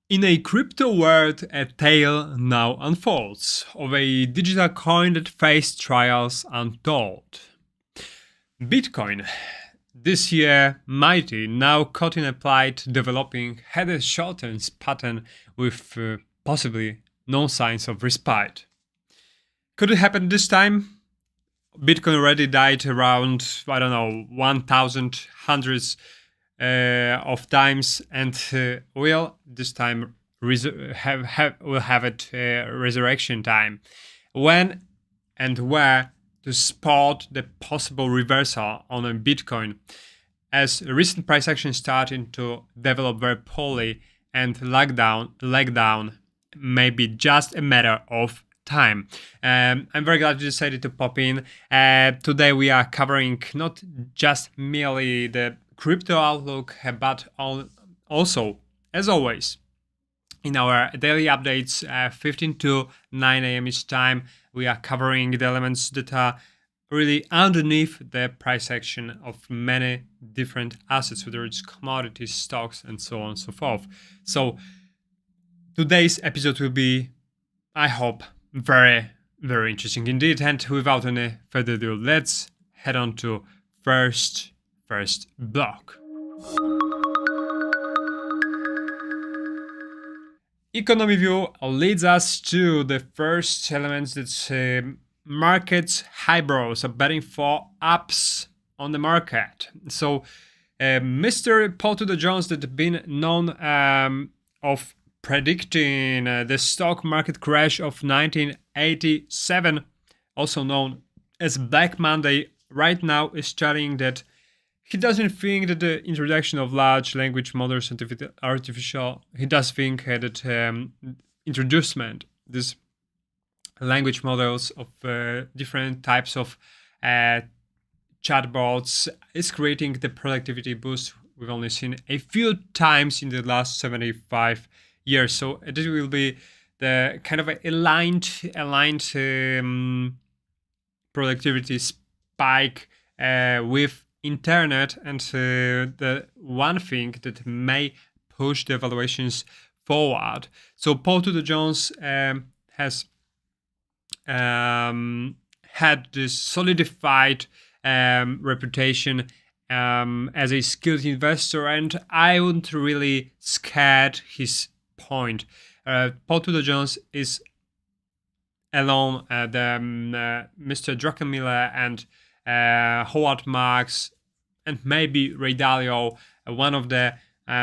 In a crypto world, a tale now unfolds of a digital coin that faced trials untold. Bitcoin, this year mighty, now caught in a plight developing, had a shortened pattern with possibly no signs of respite. Could it happen this time? Bitcoin already died around, I don't know, 1,000 hundreds of times, and will this time will have it resurrection time. When and where to spot the possible reversal on a Bitcoin, as recent price action starting to develop very poorly, and leg down may be just a matter of time. I'm very glad you decided to pop in. Today we are covering not just merely the crypto outlook, but also, as always, in our daily updates, 15 to 9 a.m. each time, we are covering the elements that are really underneath the price action of many different assets, whether it's commodities, stocks, and so on and so forth. So today's episode will be, I hope, very, very interesting indeed. And without any further ado, let's head on to first block. Economy view leads us to the first elements that markets highbrows are betting for ups on the market. So Mr. Paul Tudor Jones, that had been known of predicting the stock market crash of 1987, also known as Black Monday, right now is studying that he doesn't think that the introduction of large language models and artificial, he does think that introducement these language models of different types of chatbots is creating the productivity boost we've only seen a few times in the last 75 years. So this will be the kind of aligned productivity spike with internet, and the one thing that may push the valuations forward. So Paul Tudor Jones has had this solidified reputation as a skilled investor, and I wouldn't really scared his point. Paul Tudor Jones is alone Mr. Druckenmiller and Howard Marks and maybe Ray Dalio, one of the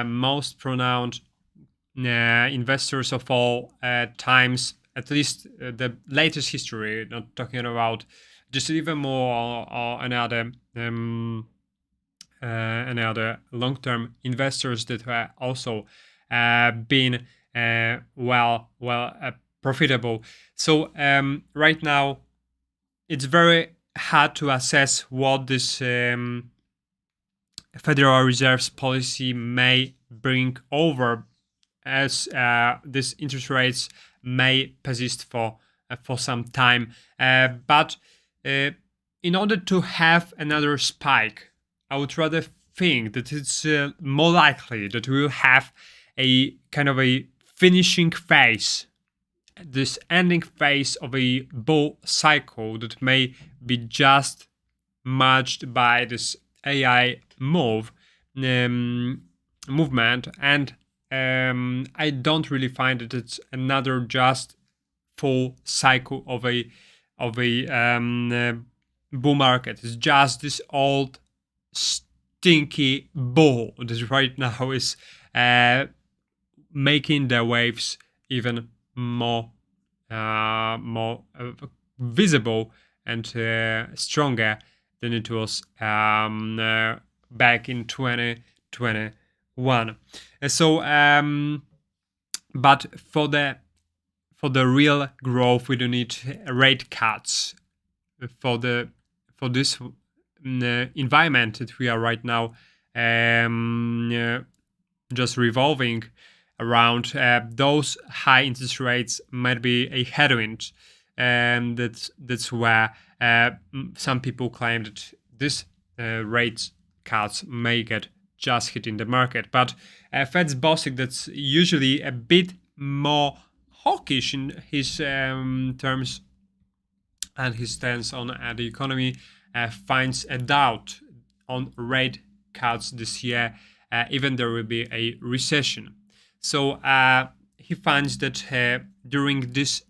most pronounced investors of all times, at least the latest history, not talking about just even more or another long-term investors that were also been profitable. So right now it's very hard to assess what this Federal Reserve's policy may bring over, as these interest rates may persist for some time. But in order to have another spike, I would rather think that it's more likely that we will have a kind of a finishing phase, this ending phase of a bull cycle that may be just matched by this AI movement, and I don't really find that it's another just full cycle of a bull market. It's just this old stinky bull that right now is making the waves even more visible and stronger than it was back in 2021. So, but for the real growth, we don't need rate cuts. For this environment that we are right now just revolving around, those high interest rates might be a headwind, and that's where some people claim that this rate cuts may get just hitting the market. But Fed's bossing, that's usually a bit more hawkish in his terms and his stance on the economy, finds a doubt on rate cuts this year, even there will be a recession. So he finds that during these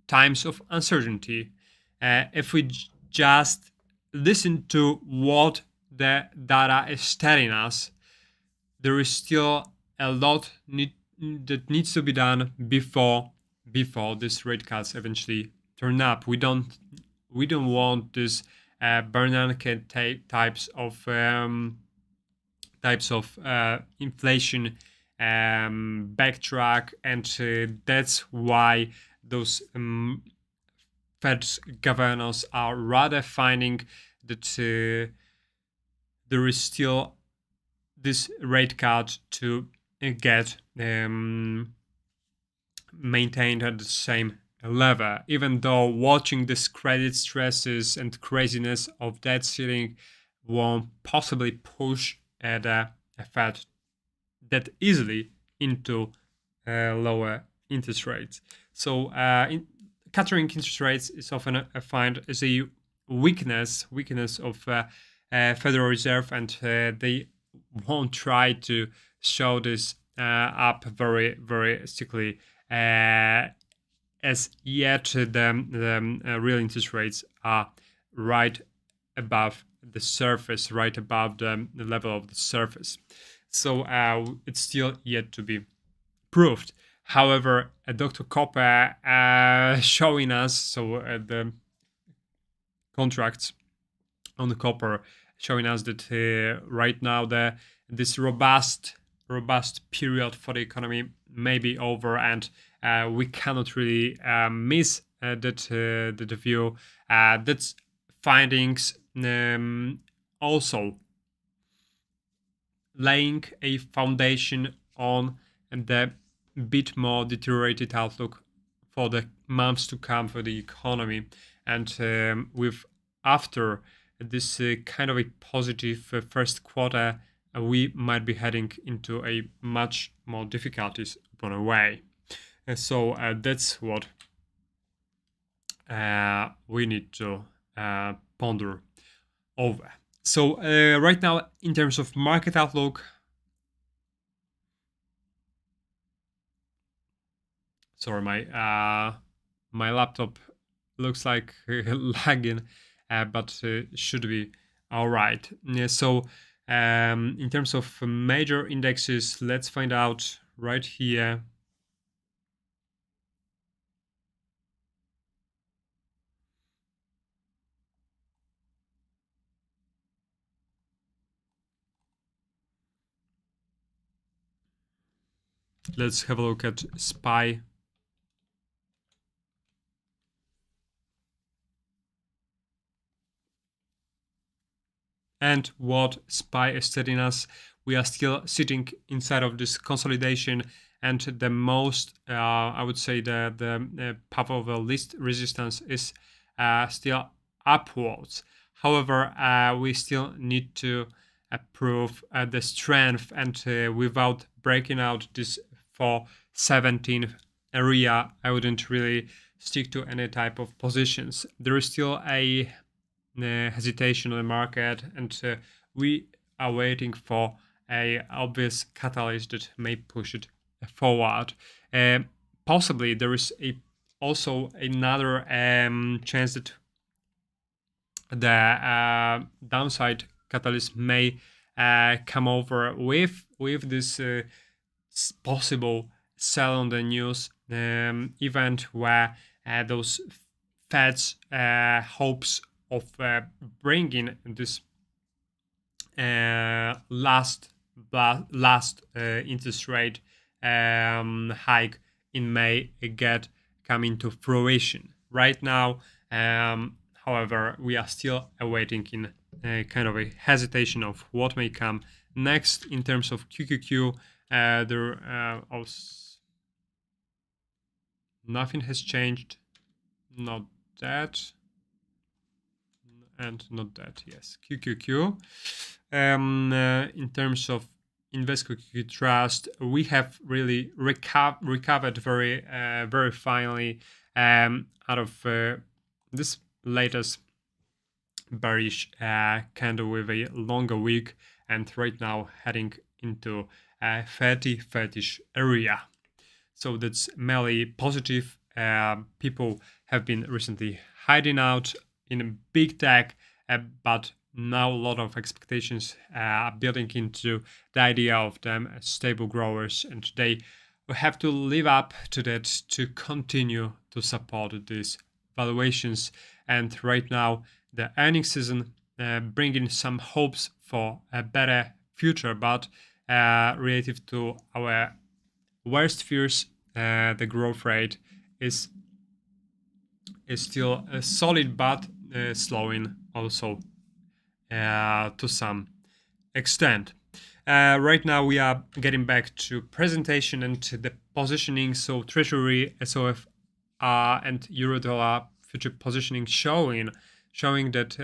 times of uncertainty, if we just listen to what the data is telling us, there is still a lot that needs to be done before these rate cuts eventually turn up. We don't want this Bernanke types of inflation backtrack, and that's why those Fed governors are rather finding that there is still this rate cut to get maintained at the same level, even though watching this credit stresses and craziness of debt ceiling won't possibly push the Fed that easily into lower interest rates. So cutting interest rates is often found as a weakness of Federal Reserve, and they won't try to show this up very, very strictly. As yet, the real interest rates are right above the surface, right above the level of the surface. So it's still yet to be proved. However, Dr. Copper showing us, so the contracts on the copper showing us that right now this robust period for the economy may be over, and we cannot really miss that view. That's findings also laying a foundation on the bit more deteriorated outlook for the months to come for the economy, and with after this kind of a positive first quarter, we might be heading into a much more difficulties upon our way. So that's what we need to ponder over. So right now, in terms of market outlook, sorry, my laptop looks like lagging, but should be all right. Yeah, so in terms of major indexes, let's find out right here. Let's have a look at SPY. And what SPY is telling us, we are still sitting inside of this consolidation, and the most, I would say, the path of the least resistance is still upwards. However, we still need to prove the strength, and without breaking out this 417 area, I wouldn't really stick to any type of positions. There is still a hesitation on the market, and we are waiting for a obvious catalyst that may push it forward. Possibly there is also another chance that the downside catalyst may come over with this possible sell on the news event, where those Fed's hopes of bringing this last interest rate hike in May come into fruition. Right now, however, we are still awaiting in kind of a hesitation of what may come next. In terms of QQQ, nothing has changed. Not that. And not that, yes. QQQ. In terms of InvestCookie Trust, we have really recovered very finally out of this latest bearish candle with a longer wick, and right now heading into a 30-ish area. So that's mainly positive. People have been recently hiding out in big tech, but now a lot of expectations are building into the idea of them as stable growers, and they will have to live up to that to continue to support these valuations. And right now, the earnings season bringing some hopes for a better future, but relative to our worst fears, the growth rate is still solid, but slowing also to some extent. Right now we are getting back to presentation and the positioning. So Treasury, SOF, and Eurodollar future positioning showing that.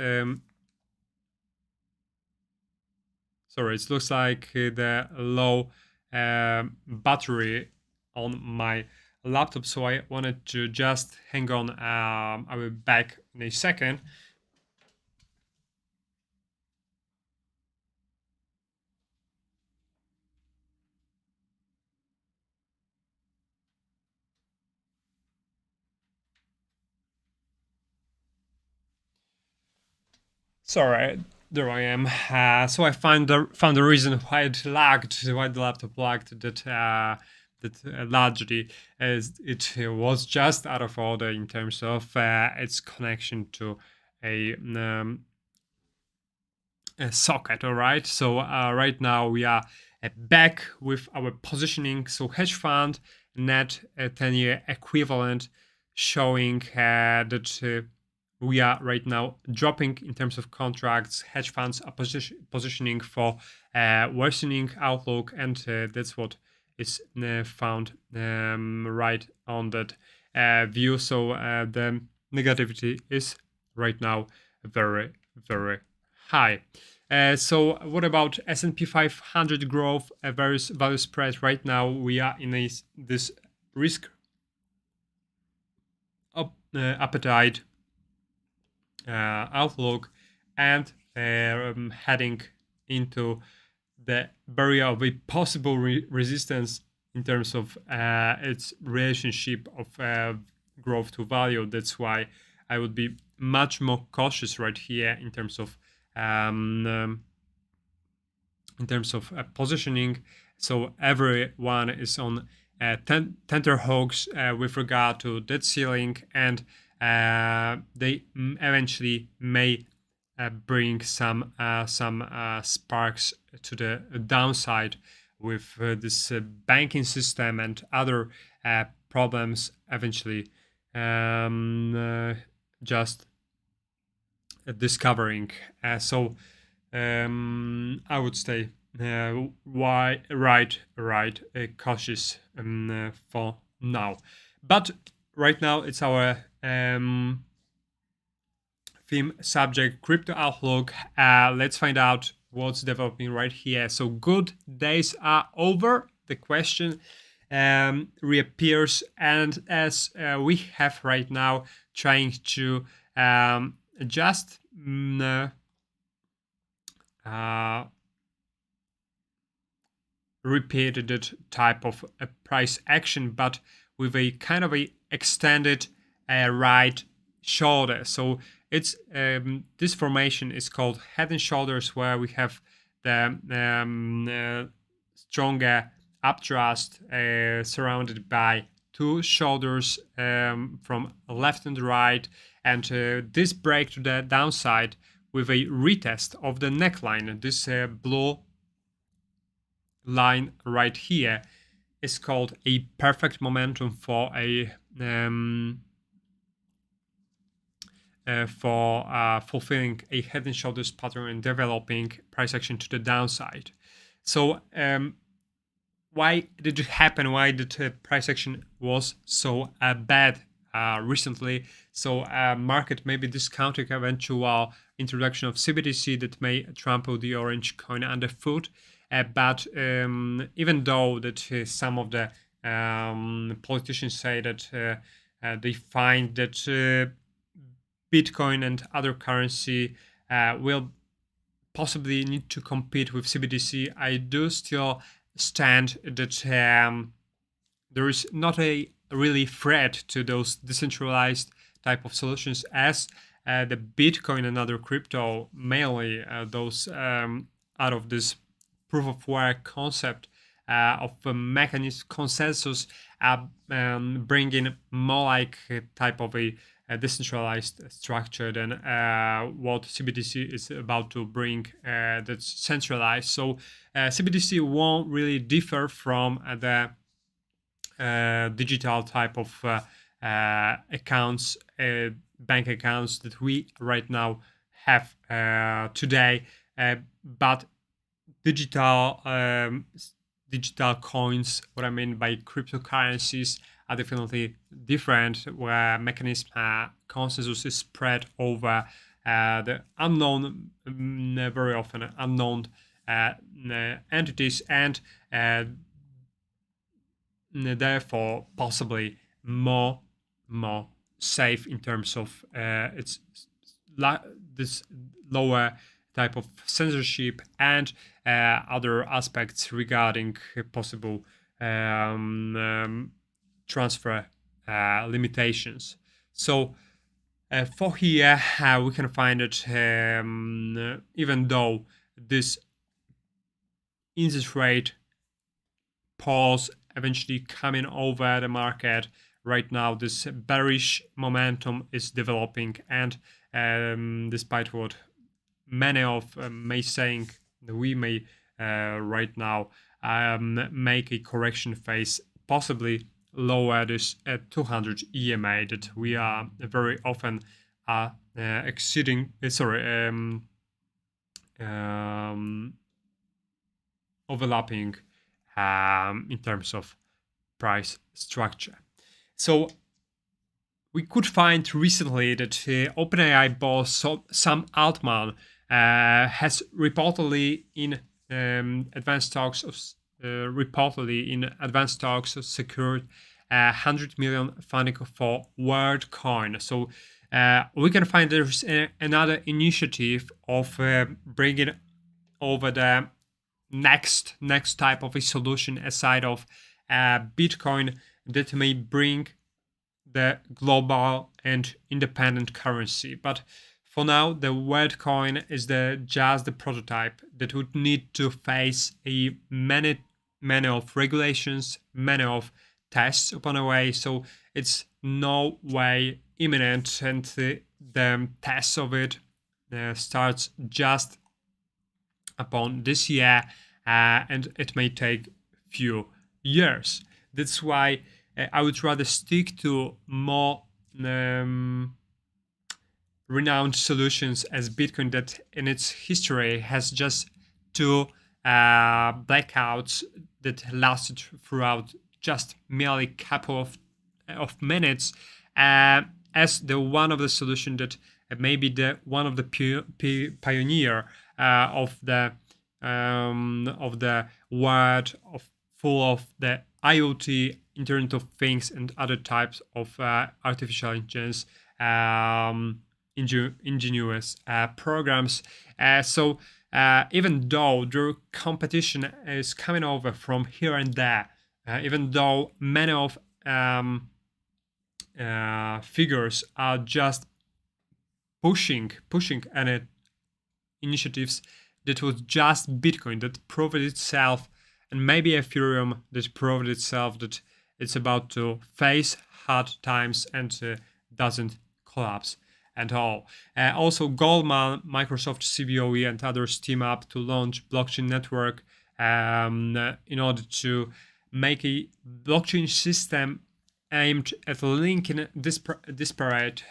Sorry, it looks like the low battery on my laptop, so I wanted to just hang on. I will be back in a second. Sorry, there I am. So I found the reason why it lagged, why the laptop lagged. That largely as it was just out of order in terms of its connection to a socket. All right, so right now we are back with our positioning. So hedge fund net 10-year equivalent showing that we are right now dropping in terms of contracts. Hedge funds are positioning for worsening outlook, and that's what is found right on that view. So the negativity is right now very high. So what about S&P 500 growth versus value spread? Right now we are in this risk appetite outlook, and heading into the barrier of a possible resistance in terms of its relationship of growth to value. That's why I would be much more cautious right here in terms of positioning. So everyone is on tenterhooks with regard to that ceiling, and they eventually may bring some sparks to the downside with this banking system and other problems eventually just discovering. So I would stay cautious for now. But right now it's our theme subject crypto outlook. Let's find out what's developing right here. So good days are over. The question reappears, and as we have right now trying to just repeat that type of price action, but with a kind of a extended right shoulder. So it's this formation is called head and shoulders, where we have the stronger upthrust surrounded by two shoulders from left and right, and this break to the downside with a retest of the neckline. This blue line right here is called a perfect momentum for a fulfilling a head and shoulders pattern and developing price action to the downside. So why did it happen? Why did price action was so bad recently? So market may be discounting eventual introduction of CBDC that may trample the orange coin underfoot. but even though that some of the politicians say that they find that Bitcoin and other currency will possibly need to compete with CBDC, I do still stand that there is not a really threat to those decentralized type of solutions as the Bitcoin and other crypto, mainly those out of this proof of work concept of a mechanism consensus, bringing more like a type of a decentralized structure than what CBDC is about to bring that's centralized. So CBDC won't really differ from the digital type of accounts, bank accounts that we right now have today, but digital digital coins, what I mean by cryptocurrencies, are definitely different, where mechanism consensus is spread over the unknown, very often unknown entities, and therefore possibly more safe in terms of its this lower type of censorship and other aspects regarding possible transfer limitations. So for here we can find that even though this interest rate pause eventually coming over the market, right now this bearish momentum is developing, and despite what many of may saying, we may right now make a correction phase, possibly lower this 200 EMA that we are very often exceeding, overlapping in terms of price structure. So we could find recently that OpenAI boss Sam Altman has reportedly in advanced talks secured 100 million funding for WorldCoin. So we can find there's another initiative of bringing over the next type of a solution aside of Bitcoin that may bring the global and independent currency. But for now, the WorldCoin is just the prototype that would need to face a many of regulations, many of tests upon the way. So it's no way imminent, and the tests of it starts just upon this year, and it may take few years. That's why I would rather stick to more renowned solutions as Bitcoin, that in its history has just two blackouts that lasted throughout just merely a couple of minutes, as the one of the solution that maybe the one of the pioneer of the world of full of the IoT, Internet of Things, and other types of artificial intelligence ingenious programs. So even though the competition is coming over from here and there, even though many of figures are just pushing any initiatives, that was just Bitcoin that proved itself, and maybe Ethereum that proved itself that it's about to face hard times and doesn't collapse at all. Also, Goldman, Microsoft CBOE, and others team up to launch blockchain network in order to make a blockchain system aimed at linking disparate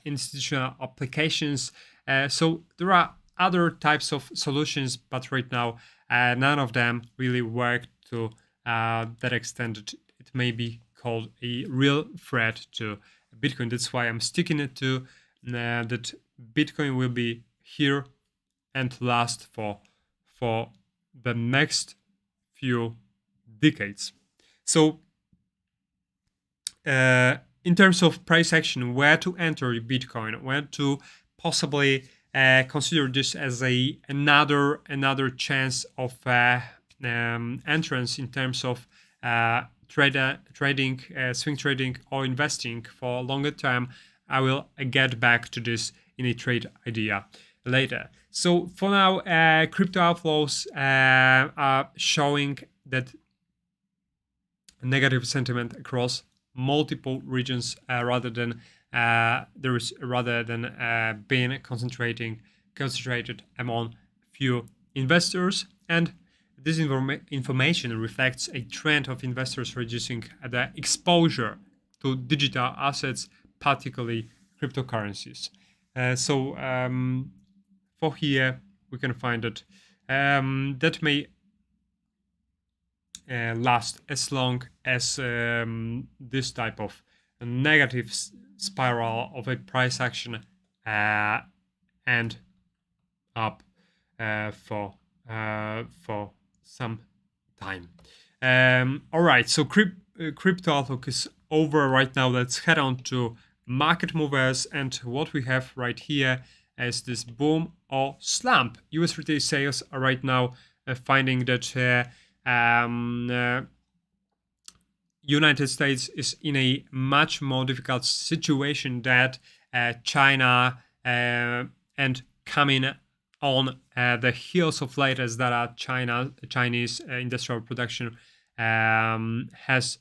institutional applications. So there are other types of solutions, but right now none of them really work to that extent that it may be called a real threat to Bitcoin. That's why I'm sticking it to that Bitcoin will be here and last for the next few decades. So in terms of price action, where to enter Bitcoin, where to possibly consider this as another chance of entrance in terms of trading, swing trading, or investing for longer term. I will get back to this in a trade idea later. So for now, crypto outflows are showing that negative sentiment across multiple regions rather than being concentrated among few investors. And this information reflects a trend of investors reducing their exposure to digital assets, particularly cryptocurrencies. For here, we can find that that may last as long as this type of negative spiral of a price action end up for some time. All right, so crypto outlook is over right now. Let's head on to market movers, and what we have right here is this boom or slump. US retail sales are right now finding that United States is in a much more difficult situation that China and coming on the heels of latest data, Chinese industrial production has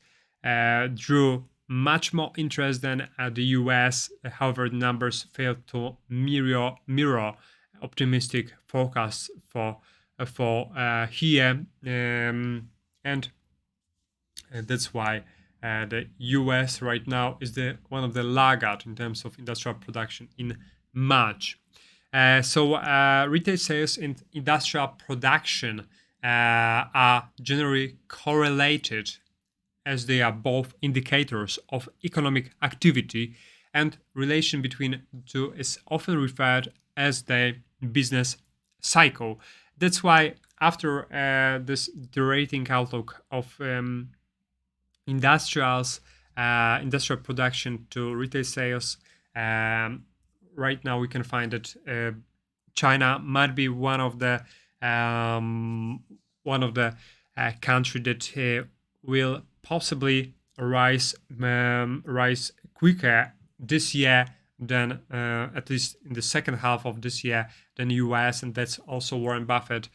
drew much more interest than the US. However, the numbers failed to mirror optimistic forecasts for here, and that's why the US right now is one of the laggard in terms of industrial production in March. So retail sales and industrial production are generally correlated, as they are both indicators of economic activity, and relation between the two is often referred as the business cycle. That's why after this deteriorating outlook of industrial production to retail sales, right now we can find that China might be one of the country that will possibly rise quicker this year than at least in the second half of this year than US, and that's also Warren Buffett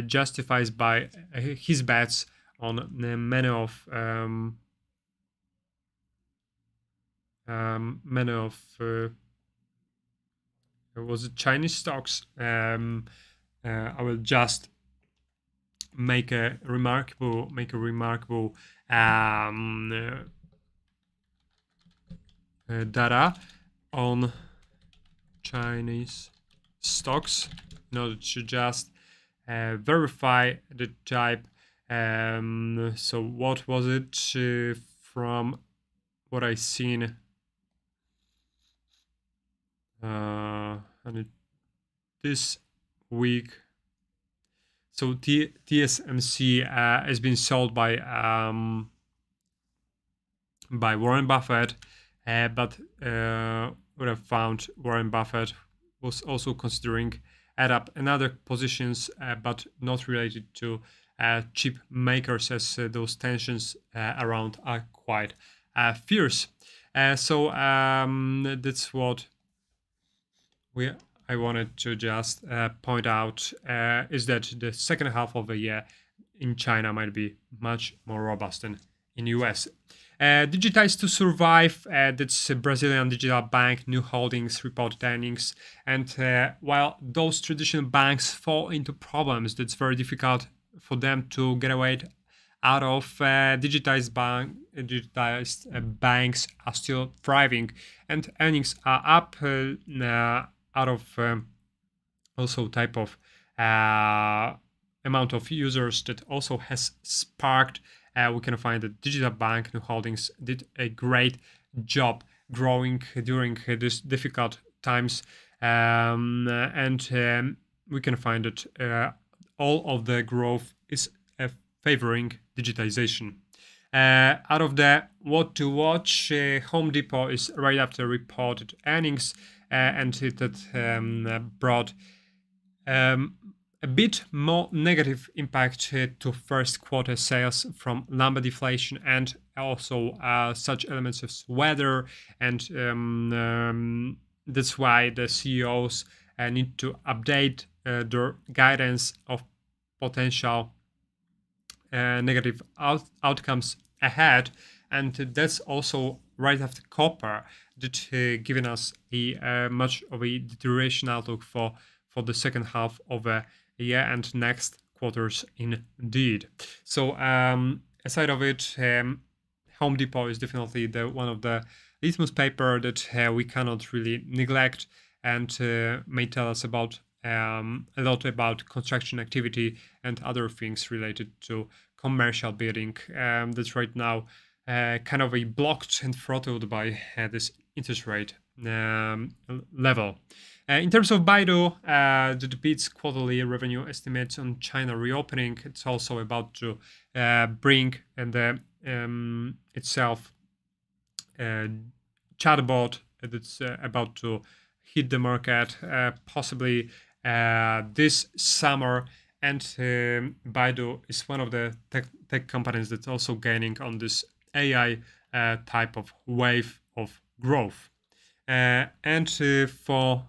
justifies by his bets on many of was it Chinese stocks. I will just make a remarkable data on Chinese stocks in order to just verify the type. So what was it from what I seen? And this week. So TSMC has been sold by Warren Buffett, but what I found, Warren Buffett was also considering add up another positions, but not related to chip makers, as those tensions around are quite fierce. So that's what I wanted to just point out, is that the second half of the year in China might be much more robust than in US. Digitize to survive, that's a Brazilian digital bank, new holdings, reported earnings. And while those traditional banks fall into problems, that's very difficult for them to get away out of. Digitized banks are still thriving, and earnings are up out of also type of amount of users that also has sparked. We can find that digital bank New Holdings did a great job growing during these difficult times, and we can find that all of the growth is favoring digitization. Out of the what to watch, Home Depot is right after reported earnings, and it brought a bit more negative impact to first quarter sales from lumber deflation and also such elements as weather, and that's why the CEOs need to update their guidance of potential negative outcomes ahead. And that's also right after copper that given us a much of a deterioration outlook for the second half of the year and next quarters indeed. So aside of it, Home Depot is definitely one of the litmus paper that we cannot really neglect, and may tell us about a lot about construction activity and other things related to commercial building that's right now kind of blocked and throttled by this interest rate level. In terms of Baidu, that beats quarterly revenue estimates on China reopening. It's also about to bring itself chatbot that's about to hit the market possibly this summer. And Baidu is one of the tech companies that's also gaining on this AI type of wave of growth. And for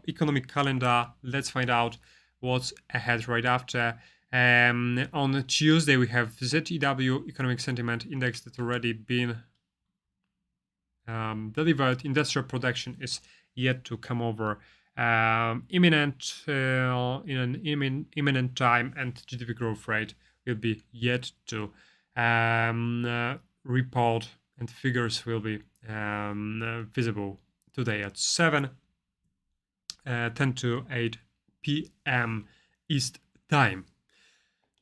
economic calendar, let's find out what's ahead right after. On Tuesday, we have ZEW Economic Sentiment Index that's already been delivered. Industrial production is yet to come over imminent in an imminent time, and GDP growth rate will be yet to report, and figures will be visible today at 10 to 8 p.m. East time.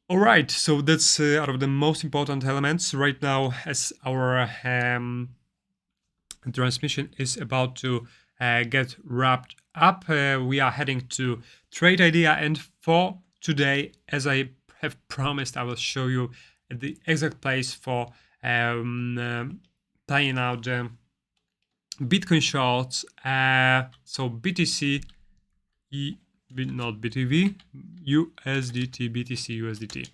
All right, so that's out of the most important elements right now, as our transmission is about to get wrapped up. We are heading to trade idea, and for today, as I have promised, I will show you the exact place for playing out the Bitcoin shorts. So BTC, not BTV, USDT, BTC, USDT.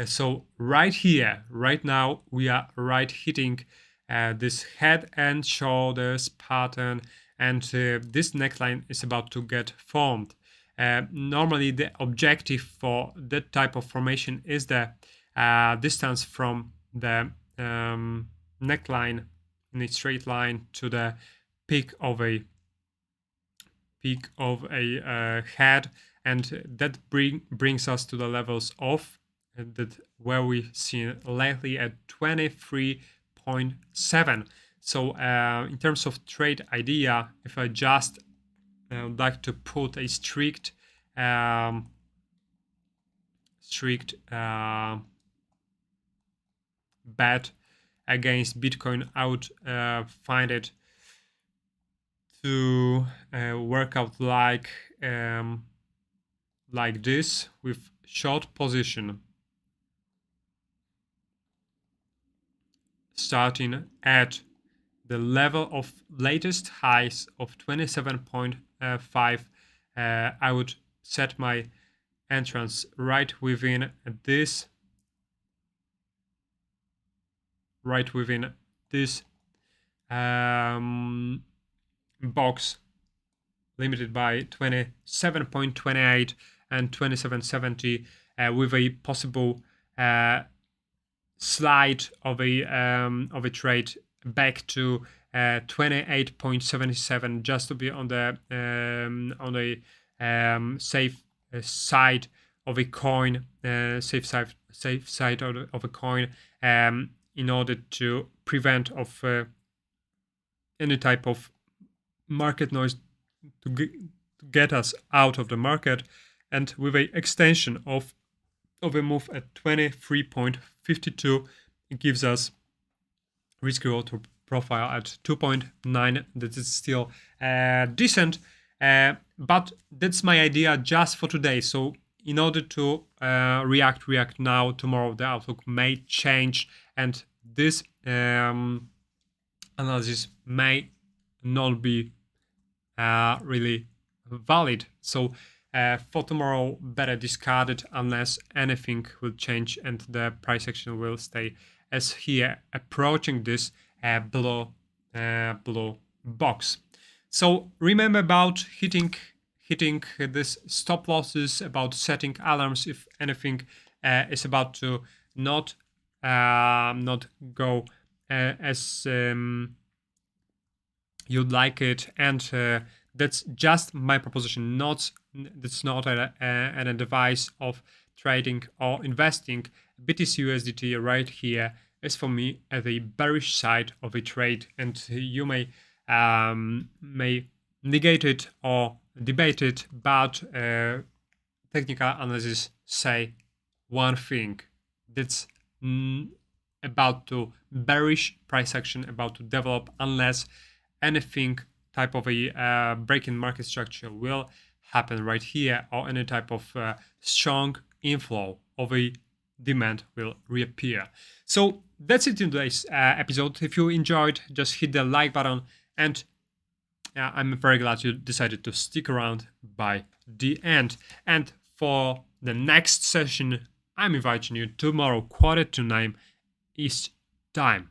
So right here, right now, we are right hitting this head and shoulders pattern, and this neckline is about to get formed. Normally, the objective for that type of formation is the distance from the neckline in a straight line to the peak of a head, and that brings us to the levels of that where we see lately at 23.7. So in terms of trade idea, if I just would like to put a strict bet against Bitcoin, I would find it to work out like this, with short position starting at the level of latest highs of 27.5. I would set my entrance right within this box limited by 27.28 and 27.70, with a possible slide of a trade back to 28.77, just to be on the safe side of a coin, safe side of a coin, in order to prevent of any type of market noise to get us out of the market, and with a extension of a move at 23.52, it gives us risk reward profile at 2.9. That is still decent, but that's my idea just for today. So in order to react now, tomorrow the outlook may change, and this analysis may not be really valid. So for tomorrow, better discard it unless anything will change and the price action will stay as here, approaching this blue box. So remember about hitting this stop losses, about setting alarms if anything is about to not go as you'd like it, and that's just my proposition. That's not an advice of trading or investing. BTC USDT right here is for me at the bearish side of a trade, and you may negate it or debate it, but technical analysis say one thing, that's about to bearish price action about to develop unless anything type of a break in market structure will happen right here, or any type of strong inflow of a demand will reappear. So that's it in today's episode. If you enjoyed, just hit the like button, and I'm very glad you decided to stick around by the end. And for the next session, I'm inviting you tomorrow, 8:45 East time.